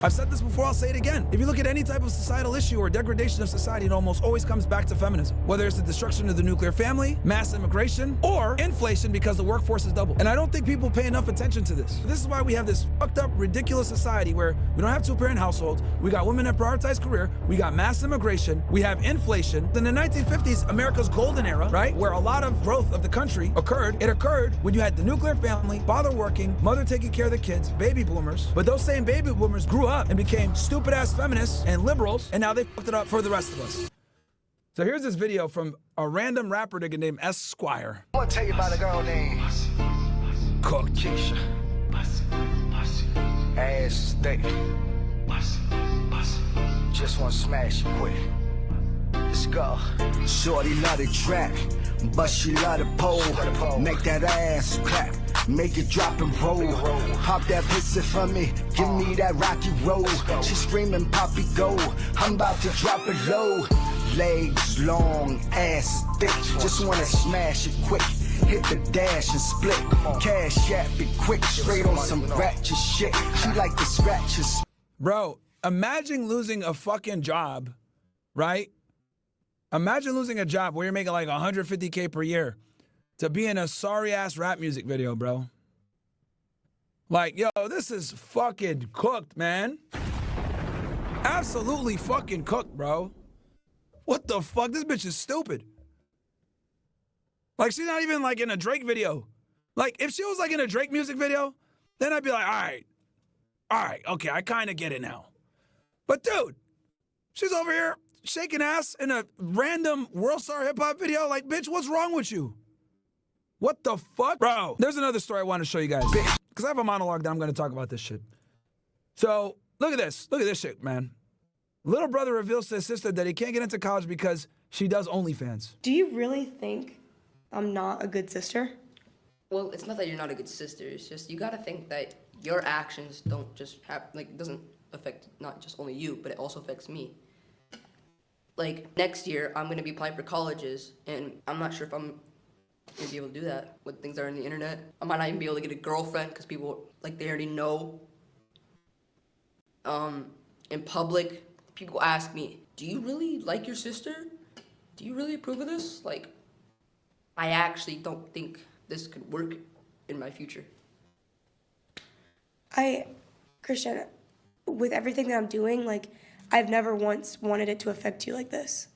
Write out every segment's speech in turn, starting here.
I've said this before, I'll say it again. If you look at any type of societal issue or degradation of society, it almost always comes back to feminism. Whether it's the destruction of the nuclear family, mass immigration, or inflation because the workforce is doubled. And I don't think people pay enough attention to this. This is why we have this fucked up, ridiculous society where we don't have two-parent households, we got women that prioritize career, we got mass immigration, we have inflation. In the 1950s, America's golden era, right, where a lot of growth of the country occurred, it occurred when you had the nuclear family, father working, mother taking care of the kids, baby boomers. But those same baby boomers grew up and became stupid-ass feminists and liberals, and now they fucked it up for the rest of us. So here's this video from a random rapper nigga named Esquire. I want to tell you about a girl named Cooked. Keisha. Ass thick. Just want to smash it quick. Let's go. Shorty love the track, but she love the pole. Make that ass clap, make it drop and roll. Pop that pussy for me, give me that rocky roll. She screaming, Poppy go, I'm about to drop it low. Legs long, ass thick, just wanna smash it quick. Hit the dash and split. Cash app it quick, straight on some ratchet shit. She like the scratches. Bro, imagine losing a fucking job, right? Imagine losing a job where you're making like $150K per year to be in a sorry-ass rap music video, bro. Like, yo, this is fucking cooked, man. Absolutely fucking cooked, bro. What the fuck? This bitch is stupid. Like, she's not even like in a Drake video. Like, if she was like in a Drake music video, then I'd be like, all right, okay, I kind of get it now. But dude, she's over here shaking ass in a random world star hip hop video. Like, bitch, what's wrong with you? What the fuck? Bro, there's another story I want to show you guys. Because I have a monologue that I'm going to talk about this shit. So, look at this. Look at this shit, man. Little brother reveals to his sister that he can't get into college because she does OnlyFans. Do you really think I'm not a good sister? Well, it's not that you're not a good sister. It's just you gotta think that your actions don't just have, like, it doesn't affect not just only you, but it also affects me. Like, next year, I'm gonna be applying for colleges, and I'm not sure if I'm gonna be able to do that with things that are on the internet. I might not even be able to get a girlfriend because people, like, they already know. In public, people ask me, do you really like your sister? Do you really approve of this? Like, I actually don't think this could work in my future. Christian, with everything that I'm doing, like, I've never once wanted it to affect you like this.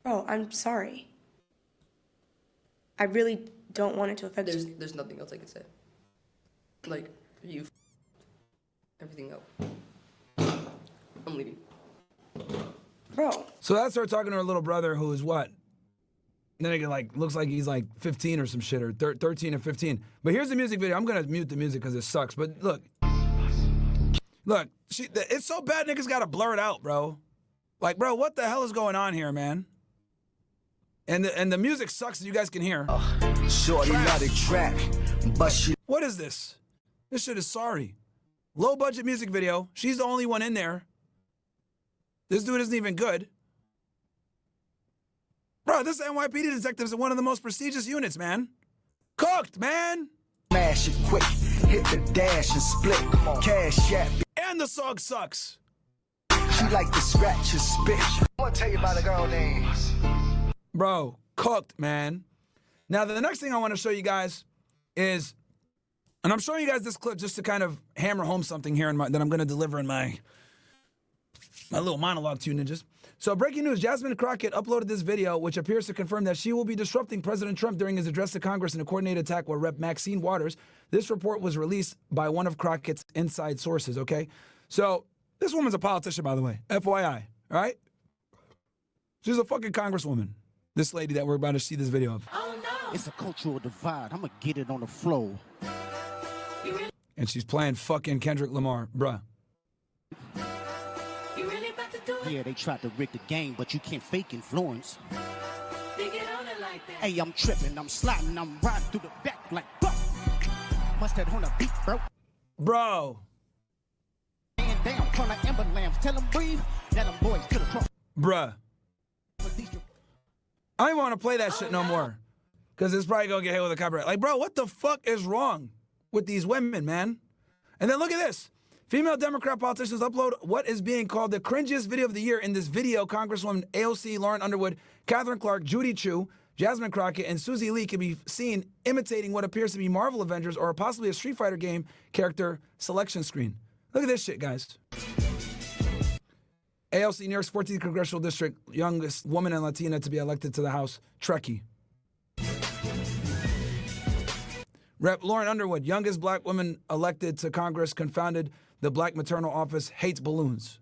Bro, I'm sorry. I really don't want it to affect you. There's nothing else I can say. Like, you everything up. I'm leaving. Bro. So that's her talking to her little brother who is what? Then it like looks like he's like 15 or some shit, or 13 or 15. But here's the music video. I'm gonna mute the music because it sucks. But look, it's so bad niggas gotta blur it out, bro. Like, bro, what the hell is going on here, man? And the music sucks, as you guys can hear. Shorty love the track, but she. What is this? This shit is sorry. Low budget music video. She's the only one in there. This dude isn't even good. Bro, this NYPD detectives are one of the most prestigious units, man. Cooked, man. Smash it quick, hit the dash and split. Cash app. And the song sucks. She like the scratch and spit. I want to tell you about a girl named. Bro, cooked, man. Now, the next thing I want to show you guys is, and I'm showing you guys this clip just to kind of hammer home something here that I'm going to deliver in my little monologue to you ninjas. So breaking news, Jasmine Crockett uploaded this video which appears to confirm that she will be disrupting President Trump during his address to Congress in a coordinated attack with Rep. Maxine Waters. This report was released by one of Crockett's inside sources, okay? So this woman's a politician, by the way, FYI, all right? She's a fucking congresswoman, this lady that we're about to see this video of. Oh, no. It's a cultural divide. I'm going to get it on the floor. And she's playing fucking Kendrick Lamar, bruh. Yeah, they tried to rig the game, but you can't fake influence. Hey, I'm tripping, I'm sliding, I'm riding through the back like must have on a beat, bro. Bro. And down, trying to ember lamps, tell them breathe, let them boys get across. Bruh. I don't want to play that shit no more. Because it's probably going to get hit with a copyright. Like, bro, what the fuck is wrong with these women, man? And then look at this. Female Democrat politicians upload what is being called the cringiest video of the year. In this video, Congresswoman AOC, Lauren Underwood, Catherine Clark, Judy Chu, Jasmine Crockett, and Susie Lee can be seen imitating what appears to be Marvel Avengers or possibly a Street Fighter game character selection screen. Look at this shit, guys. AOC, New York's 14th Congressional District, youngest woman and Latina to be elected to the House, Trekkie. Rep. Lauren Underwood, youngest black woman elected to Congress, confounded the black maternal office, hates balloons.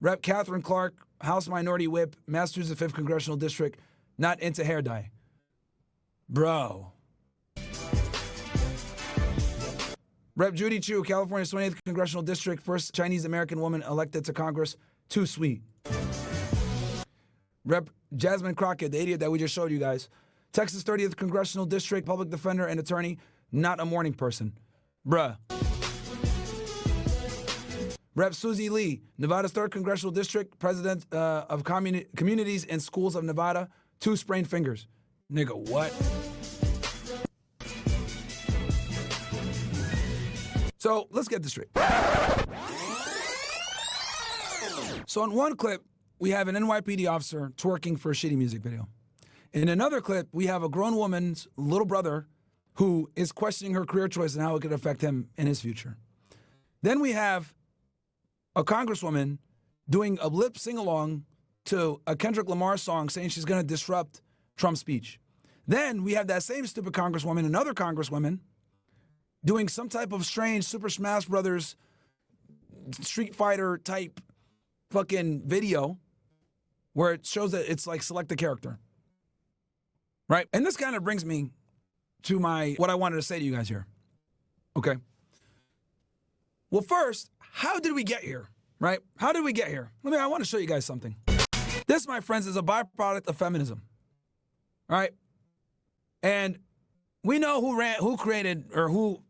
Rep. Catherine Clark, House Minority Whip, Massachusetts 5th Congressional District, not into hair dye. Bro. Rep. Judy Chu, California's 28th Congressional District, first Chinese-American woman elected to Congress, too sweet. Rep. Jasmine Crockett, the idiot that we just showed you guys, Texas 30th Congressional District, public defender and attorney, not a morning person. Bruh. Rep. Susie Lee, Nevada's 3rd Congressional District, president of Communities and Schools of Nevada, 2 sprained fingers. Nigga, what? So let's get this straight. So in one clip, we have an NYPD officer twerking for a shitty music video. In another clip, we have a grown woman's little brother who is questioning her career choice and how it could affect him in his future. Then we have a congresswoman doing a lip sing-along to a Kendrick Lamar song saying she's going to disrupt Trump's speech. Then we have that same stupid congresswoman, another congresswoman, doing some type of strange Super Smash Brothers Street Fighter type fucking video where it shows that it's like select a character. Right? And this kind of brings me to what I wanted to say to you guys here. Okay. Well, first, how did we get here? Right? How did we get here? I want to show you guys something. This, my friends, is a byproduct of feminism. All right? And we know who created or who,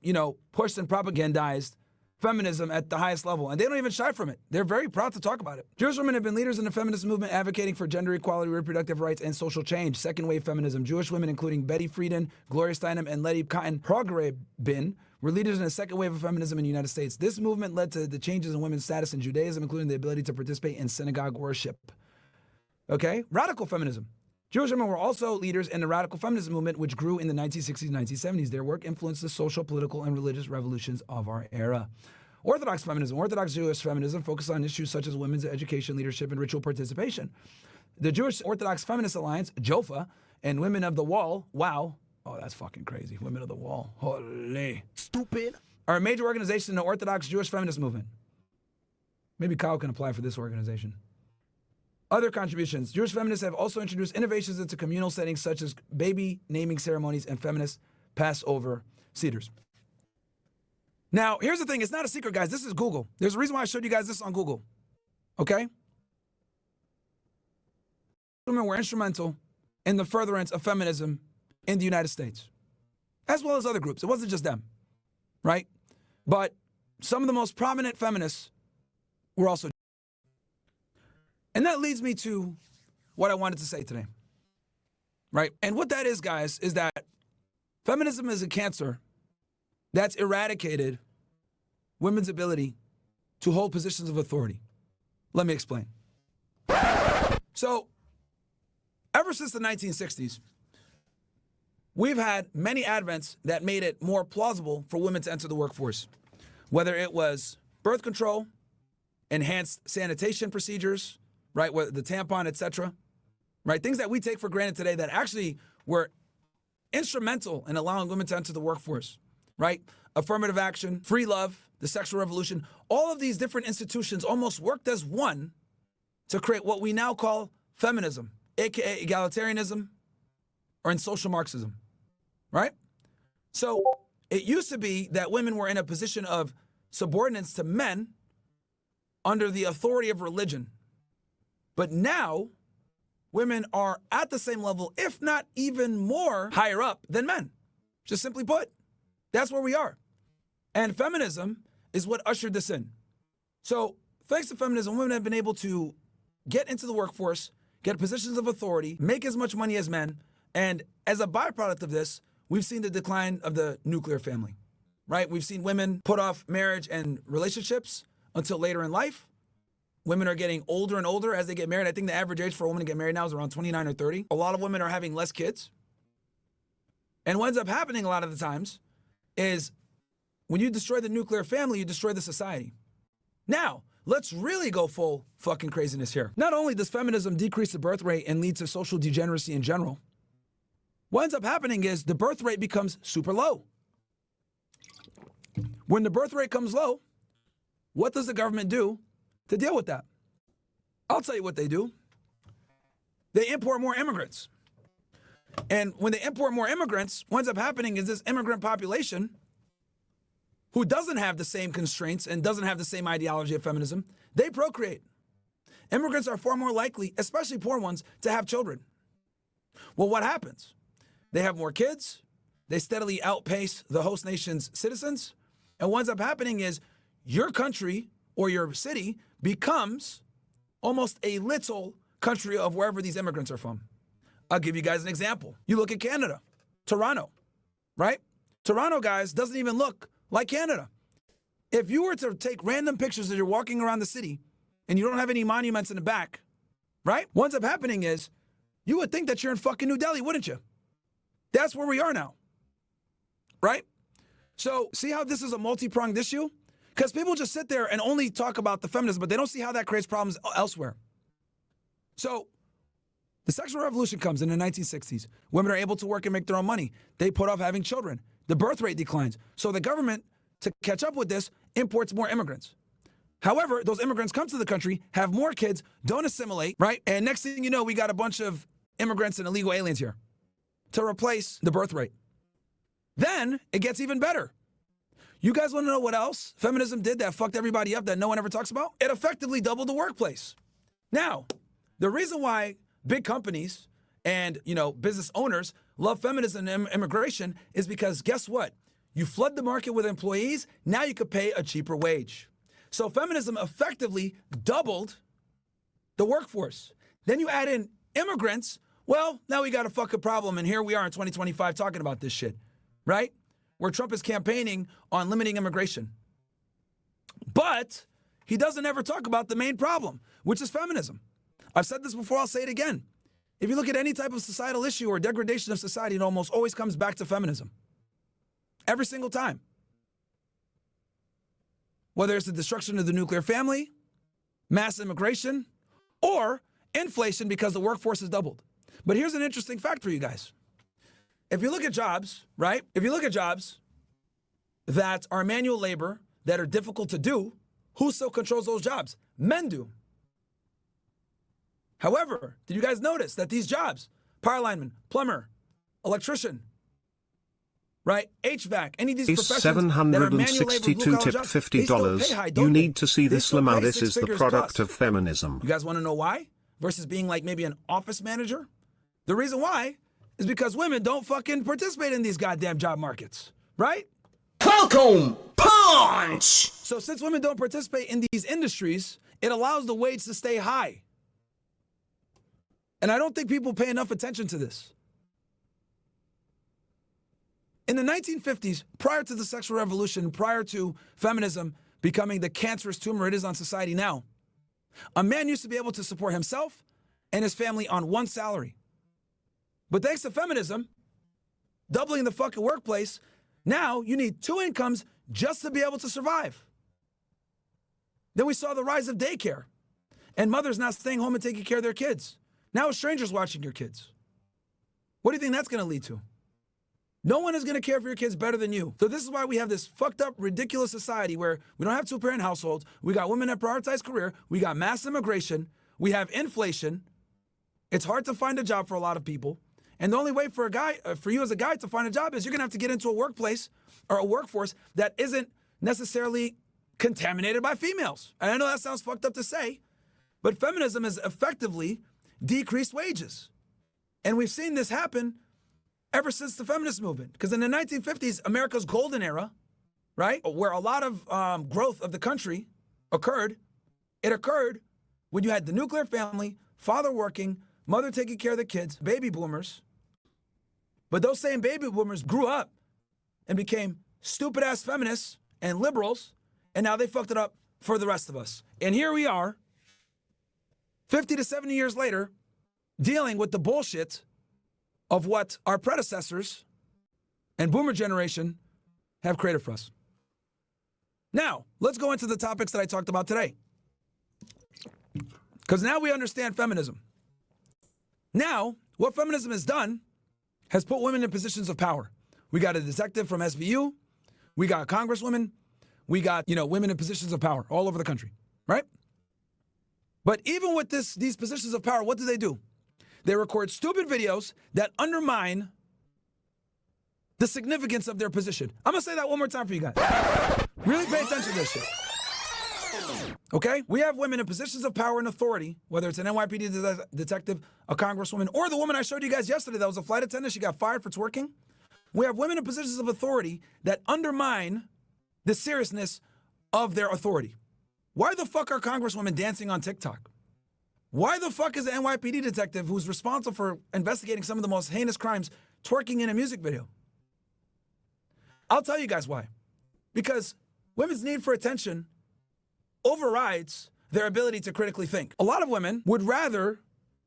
pushed and propagandized feminism at the highest level, and they don't even shy from it. They're very proud to talk about it. Jewish women have been leaders in the feminist movement advocating for gender equality, reproductive rights, and social change. Second wave feminism. Jewish women, including Betty Friedan, Gloria Steinem, and Letty Cotton Hogrebin, were leaders in the second wave of feminism in the United States. This movement led to the changes in women's status in Judaism, including the ability to participate in synagogue worship. Okay? Radical feminism. Jewish women were also leaders in the radical feminism movement, which grew in the 1960s and 1970s. Their work influenced the social, political, and religious revolutions of our era. Orthodox feminism. Orthodox Jewish feminism focused on issues such as women's education, leadership, and ritual participation. The Jewish Orthodox Feminist Alliance, JOFA, and Women of the Wall, wow, oh, that's fucking crazy, Women of the Wall, holy. Stupid. Are a major organization in the Orthodox Jewish feminist movement. Maybe Kyle can apply for this organization. Other contributions. Jewish feminists have also introduced innovations into communal settings such as baby naming ceremonies and feminist Passover seders. Now, here's the thing. It's not a secret, guys. This is Google. There's a reason why I showed you guys this on Google. Okay? Women were instrumental in the furtherance of feminism in the United States, as well as other groups. It wasn't just them, right? But some of the most prominent feminists were also. And that leads me to what I wanted to say today, right? And what that is, guys, is that feminism is a cancer that's eradicated women's ability to hold positions of authority. Let me explain. So, ever since the 1960s, we've had many advents that made it more plausible for women to enter the workforce, whether it was birth control, enhanced sanitation procedures, right, the tampon, etc., right, things that we take for granted today that actually were instrumental in allowing women to enter the workforce, right? Affirmative action, free love, the sexual revolution, all of these different institutions almost worked as one to create what we now call feminism, aka egalitarianism, or in social Marxism, right? So it used to be that women were in a position of subordinates to men under the authority of religion. But now, women are at the same level, if not even more higher up than men. Just simply put, that's where we are. And feminism is what ushered this in. So thanks to feminism, women have been able to get into the workforce, get positions of authority, make as much money as men, and as a byproduct of this, we've seen the decline of the nuclear family, right? We've seen women put off marriage and relationships until later in life. Women are getting older and older as they get married. I think the average age for a woman to get married now is around 29 or 30. A lot of women are having less kids. And what ends up happening a lot of the times is when you destroy the nuclear family, you destroy the society. Now, let's really go full fucking craziness here. Not only does feminism decrease the birth rate and lead to social degeneracy in general, what ends up happening is the birth rate becomes super low. When the birth rate comes low, what does the government do to deal with that? I'll tell you what they do. They import more immigrants. And when they import more immigrants, what ends up happening is this immigrant population who doesn't have the same constraints and doesn't have the same ideology of feminism, they procreate. Immigrants are far more likely, especially poor ones, to have children. Well, what happens? They have more kids, they steadily outpace the host nation's citizens, and what ends up happening is your country or your city becomes almost a little country of wherever these immigrants are from. I'll give you guys an example. You look at Canada, Toronto, right? Toronto, guys, doesn't even look like Canada. If you were to take random pictures as you're walking around the city and you don't have any monuments in the back, right? What ends up happening is you would think that you're in fucking New Delhi, wouldn't you? That's where we are now, right? So see how this is a multi-pronged issue? Because people just sit there and only talk about the feminism, but they don't see how that creates problems elsewhere. So the sexual revolution comes in the 1960s. Women are able to work and make their own money. They put off having children. The birth rate declines. So the government, to catch up with this, imports more immigrants. However, those immigrants come to the country, have more kids, don't assimilate, right? And next thing you know, we got a bunch of immigrants and illegal aliens here to replace the birth rate. Then it gets even better. You guys want to know what else feminism did that fucked everybody up that no one ever talks about? It effectively doubled the workplace. Now, the reason why big companies and, business owners love feminism and immigration is because guess what? You flood the market with employees, now you could pay a cheaper wage. So feminism effectively doubled the workforce. Then you add in immigrants, well, now we got a fucking problem, and here we are in 2025 talking about this shit, right? Where Trump is campaigning on limiting immigration. But he doesn't ever talk about the main problem, which is feminism. I've said this before, I'll say it again. If you look at any type of societal issue or degradation of society, it almost always comes back to feminism. Every single time. Whether it's the destruction of the nuclear family, mass immigration, or inflation because the workforce has doubled. But here's an interesting fact for you guys. If you look at jobs, right? If you look at jobs that are manual labor, that are difficult to do, who still controls those jobs? Men do. However, did you guys notice that these jobs, power lineman, plumber, electrician, right, HVAC, any of these professions that are manual labor, blue collar jobs, they still pay high, don't You they? need to see They this, still Lamau. pay This six is the figures product plus. of feminism. You guys want to know why? Versus being like maybe an office manager? The reason why is because women don't fucking participate in these goddamn job markets, right? Welcome, punch! So since women don't participate in these industries, it allows the wage to stay high. And I don't think people pay enough attention to this. In the 1950s, prior to the sexual revolution, prior to feminism becoming the cancerous tumor it is on society now, a man used to be able to support himself and his family on one salary. But thanks to feminism, doubling the fucking workplace, now you need two incomes just to be able to survive. Then we saw the rise of daycare and mothers not staying home and taking care of their kids. Now a stranger's watching your kids. What do you think that's going to lead to? No one is going to care for your kids better than you. So this is why we have this fucked up, ridiculous society where we don't have two-parent households. We got women that prioritize career. We got mass immigration. We have inflation. It's hard to find a job for a lot of people. And the only way for you as a guy to find a job is you're going to have to get into a workplace or a workforce that isn't necessarily contaminated by females. And I know that sounds fucked up to say, but feminism has effectively decreased wages. And we've seen this happen ever since the feminist movement. Because in the 1950s, America's golden era, right, where a lot of growth of the country occurred, it occurred when you had the nuclear family, father working, mother taking care of the kids, baby boomers, But those same baby boomers grew up and became stupid-ass feminists and liberals, and now they fucked it up for the rest of us. And here we are, 50 to 70 years later, dealing with the bullshit of what our predecessors and boomer generation have created for us. Now, let's go into the topics that I talked about today. Because now we understand feminism. Now, what feminism has done has put women in positions of power. We got a detective from SVU. We got congresswomen. We got, women in positions of power all over the country, right? But even with these positions of power, what do? They record stupid videos that undermine the significance of their position. I'm going to say that one more time for you guys. Really pay attention to this shit. Okay? We have women in positions of power and authority, whether it's an NYPD detective, a congresswoman, or the woman I showed you guys yesterday that was a flight attendant. She got fired for twerking. We have women in positions of authority that undermine the seriousness of their authority. Why the fuck are congresswomen dancing on TikTok? Why the fuck is the NYPD detective who's responsible for investigating some of the most heinous crimes twerking in a music video? I'll tell you guys why. Because women's need for attention overrides their ability to critically think. A lot of women would rather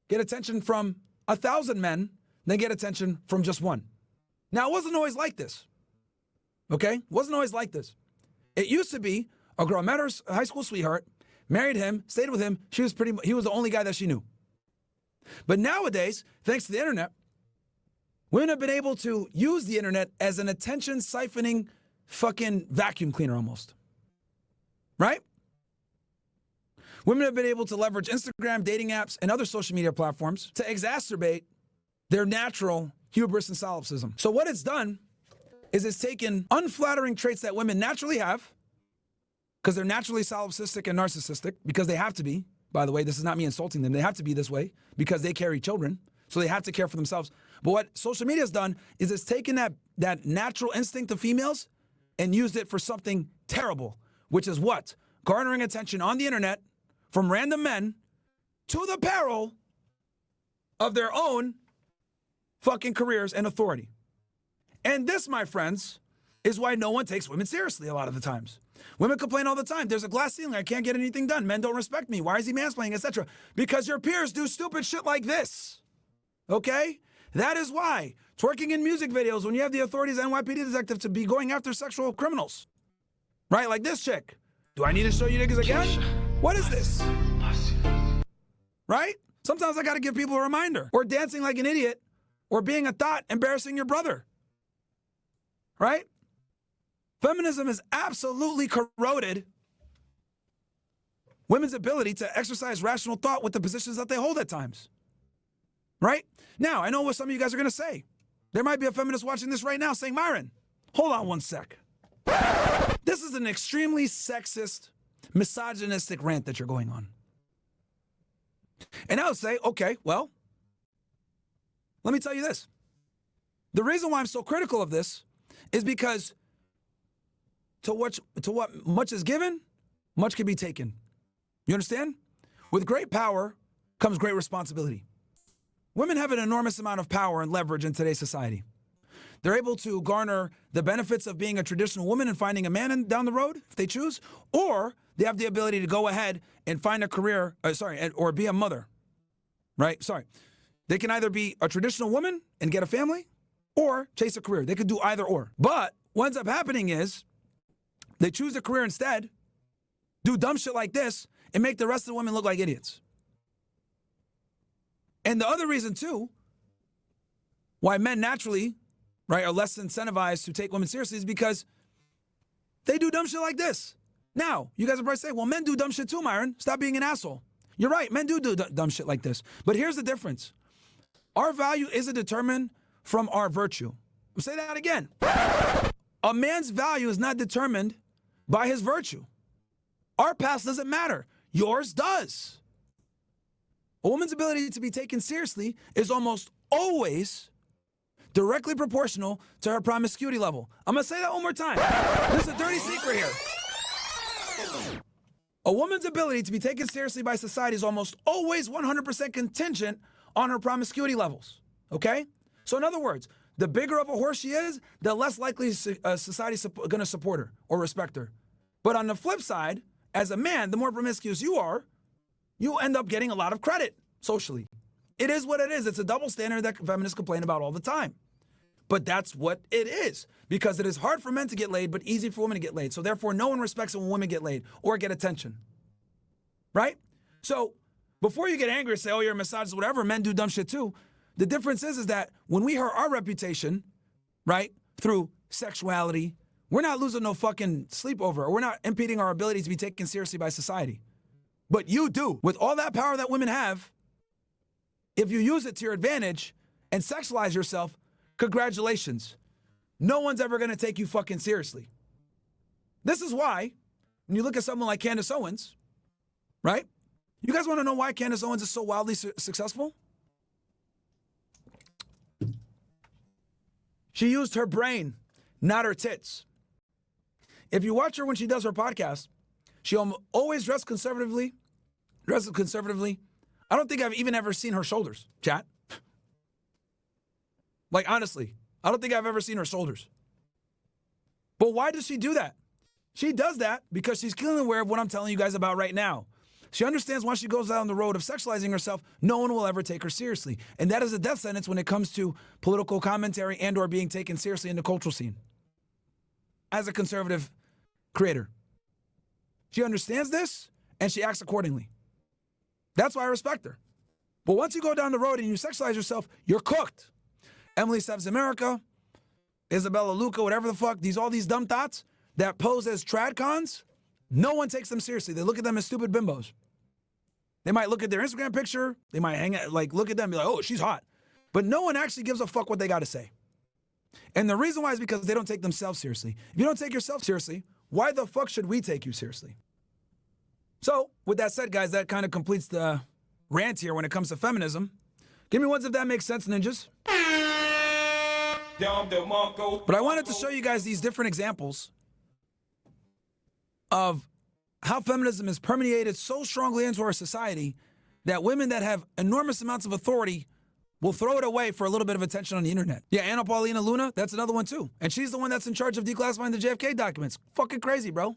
get attention from 1,000 men than get attention from just one. Now, it wasn't always like this. Okay? Wasn't always like this. It used to be a girl met her high school sweetheart, married him, stayed with him. He was the only guy that she knew. But nowadays, thanks to the internet, women have been able to use the internet as an attention siphoning fucking vacuum cleaner almost. Right? Women have been able to leverage Instagram, dating apps, and other social media platforms to exacerbate their natural hubris and solipsism. So what it's done is it's taken unflattering traits that women naturally have, because they're naturally solipsistic and narcissistic, because they have to be. By the way, this is not me insulting them. They have to be this way because they carry children, so they have to care for themselves. But what social media has done is it's taken that natural instinct of females and used it for something terrible, which is what? Garnering attention on the internet from random men to the peril of their own fucking careers and authority. And this, my friends, is why no one takes women seriously a lot of the times. Women complain all the time. There's a glass ceiling. I can't get anything done. Men don't respect me. Why is he mansplaining, etc.? Because your peers do stupid shit like this. Okay? That is why. Twerking in music videos when you have the authorities and NYPD detective to be going after sexual criminals. Right? Like this chick. Do I need to show you niggas again? What is this? Right? Sometimes I got to give people a reminder. Or dancing like an idiot. Or being a thought embarrassing your brother. Right? Feminism has absolutely corroded women's ability to exercise rational thought with the positions that they hold at times. Right? Now, I know what some of you guys are going to say. There might be a feminist watching this right now saying, Myron, hold on one sec. This is an extremely sexist, misogynistic rant that you're going on. And I would say, okay, well, let me tell you this. The reason why I'm so critical of this is because to what much is given, much can be taken. You understand? With great power comes great responsibility. Women have an enormous amount of power and leverage in today's society. They're able to garner the benefits of being a traditional woman and finding a man down the road, if they choose, or they have the ability to go ahead and find a career, or be a mother, right? They can either be a traditional woman and get a family, or chase a career. They could do either or. But what ends up happening is they choose a career instead, do dumb shit like this, and make the rest of the women look like idiots. And the other reason, too, why men naturally, right, are less incentivized to take women seriously is because they do dumb shit like this. Now, you guys will probably say, well, men do dumb shit too, Myron. Stop being an asshole. You're right, men do dumb shit like this. But here's the difference. Our value isn't determined from our virtue. We'll say that again. A man's value is not determined by his virtue. Our past doesn't matter. Yours does. A woman's ability to be taken seriously is almost always directly proportional to her promiscuity level. I'm going to say that one more time. There's a dirty secret here. A woman's ability to be taken seriously by society is almost always 100% contingent on her promiscuity levels. Okay? So in other words, The bigger of a whore she is, the less likely society's going to support her or respect her. But on the flip side, as a man, the more promiscuous you are, you end up getting a lot of credit socially. It is what it is. It's a double standard that feminists complain about all the time. But that's what it is, because it is hard for men to get laid, but easy for women to get laid. So therefore, no one respects it when women get laid or get attention. Right? So before you get angry and say, oh, you're a misogynist, whatever, men do dumb shit too. The difference is that when we hurt our reputation, right, through sexuality, we're not losing no fucking sleep over it. We're not impeding our ability to be taken seriously by society. But you do. With all that power that women have, if you use it to your advantage and sexualize yourself, congratulations. No one's ever going to take you fucking seriously. This is why, when you look at someone like Candace Owens, right? You guys want to know why Candace Owens is so wildly successful? She used her brain, not her tits. If you watch her when she does her podcast, she always dresses conservatively. I don't think I've even ever seen her shoulders, chat. Like, honestly, I don't think I've ever seen her shoulders. But why does she do that? She does that because she's keenly aware of what I'm telling you guys about right now. She understands once she goes down the road of sexualizing herself, no one will ever take her seriously. And that is a death sentence when it comes to political commentary and or being taken seriously in the cultural scene. As a conservative creator. She understands this and she acts accordingly. That's why I respect her. But once you go down the road and you sexualize yourself, you're cooked. Emily Saves America, Isabella Luca, whatever the fuck, all these dumb thoughts that pose as tradcons, no one takes them seriously. They look at them as stupid bimbos. They might look at their Instagram picture, they might look at them and be like, oh, she's hot. But no one actually gives a fuck what they got to say. And the reason why is because they don't take themselves seriously. If you don't take yourself seriously, why the fuck should we take you seriously? So, with that said, guys, that kind of completes the rant here when it comes to feminism. Give me ones if that makes sense, ninjas. But I wanted to show you guys these different examples of how feminism is permeated so strongly into our society that women that have enormous amounts of authority will throw it away for a little bit of attention on the internet. Yeah, Anna Paulina Luna, that's another one too. And she's the one that's in charge of declassifying the JFK documents. Fucking crazy, bro.